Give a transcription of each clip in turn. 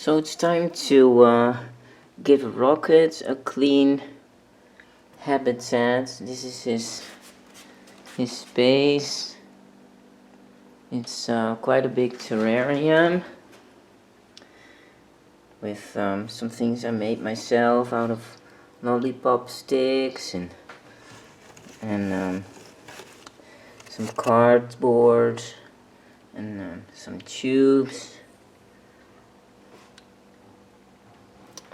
So it's time to give Rocket a clean habitat. This is his space. It's quite a big terrarium with some things I made myself out of lollipop sticks and some cardboard and some tubes.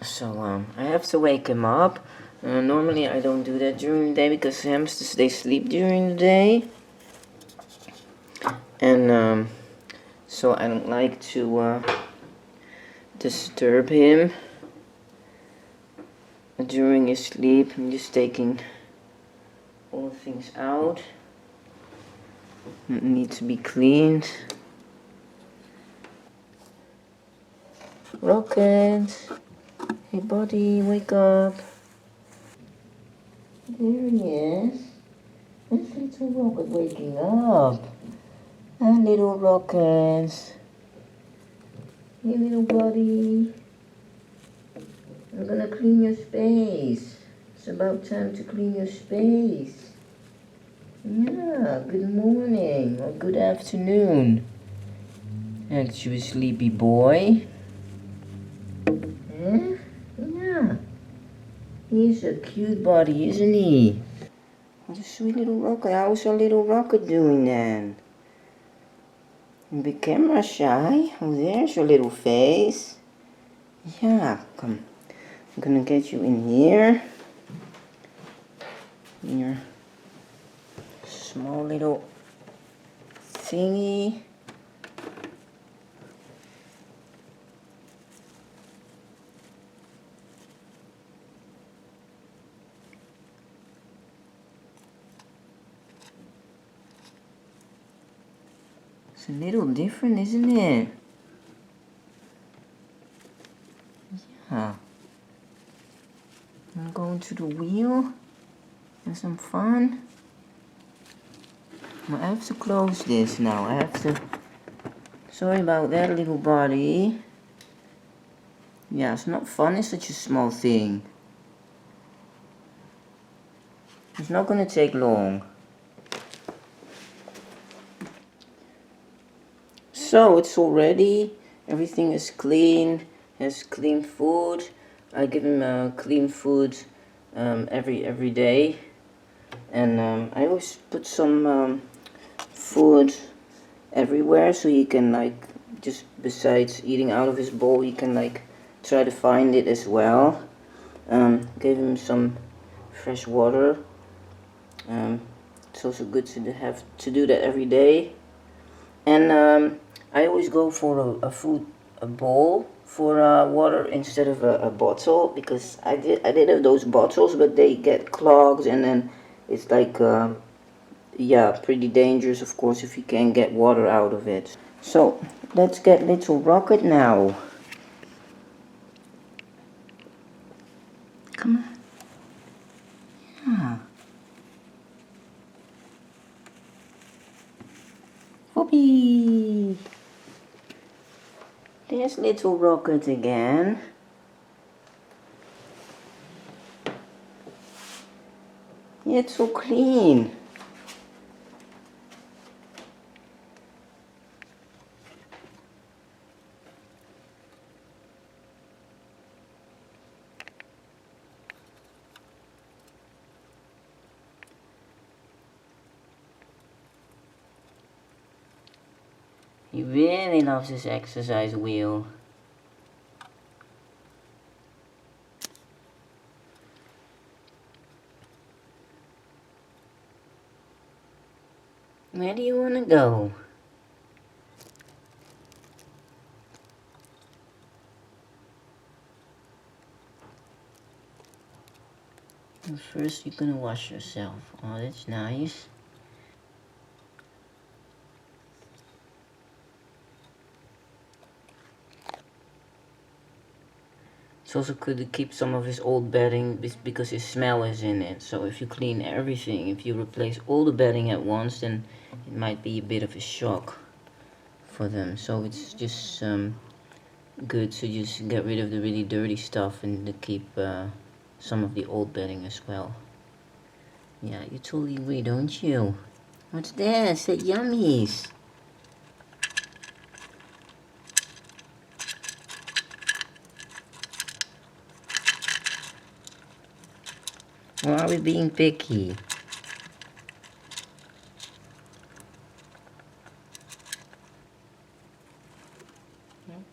So I have to wake him up. Normally I don't do that during the day because hamsters, they sleep during the day, and so I don't like to disturb him during his sleep. I'm just taking all the things out that need to be cleaned. Rocket, hey buddy, wake up. There he is. That's little Rocket waking up. Ah, little Rocket. Hey little buddy. I'm gonna clean your space. It's about time to clean your space. Yeah, good morning or good afternoon. Aren't you a sleepy boy? Huh? Yeah. He's a cute buddy, isn't he? The sweet little Rocket. How's our little Rocket doing then? The camera shy? Oh, there's your little face. Yeah, come. I'm gonna get you in here. In your small little thingy. It's a little different, isn't it? Yeah. I'm going to the wheel. Have some fun. I have to close this now. I have to... Sorry about that, little buddy. Yeah, it's not fun. It's such a small thing. It's not gonna take long. So it's all ready. Everything is clean. Has clean food. I give him clean food every day, and I always put some food everywhere so he can, like, just besides eating out of his bowl, he can like try to find it as well. Gave him some fresh water. It's also good to have to do that every day. And I always go for a bowl for water instead of a bottle, because I did have those bottles, but they get clogged, and then it's like yeah, pretty dangerous, of course, if you can't get water out of it. So let's get little Rocket now. Come on. Yeah. Whoopee! There's little Rocket again. Yeah, it's so clean. He really loves his exercise wheel. Where do you want to go? Well, first you're gonna wash yourself. Oh, that's nice. It's also good to keep some of his old bedding because his smell is in it. So if you clean everything, if you replace all the bedding at once, then it might be a bit of a shock for them. So it's just good to just get rid of the really dirty stuff and to keep some of the old bedding as well. Yeah, you totally agree, don't you? What's this? That yummies. Why are we being picky?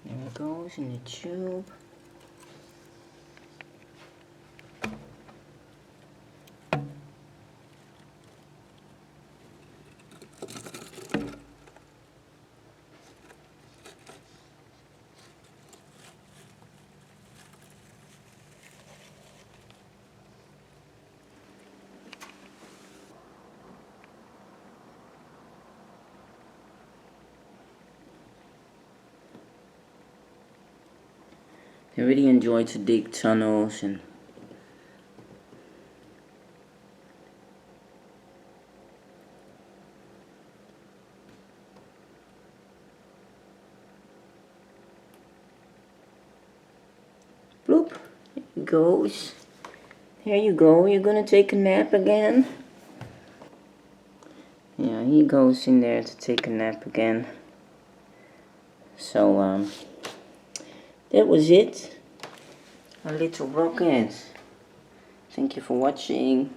There it goes in the tube. I really enjoy to dig tunnels and bloop, there it goes. Here you go, you're gonna take a nap again? Yeah, he goes in there to take a nap again. So, that was it. Our little rocket. Thank you for watching.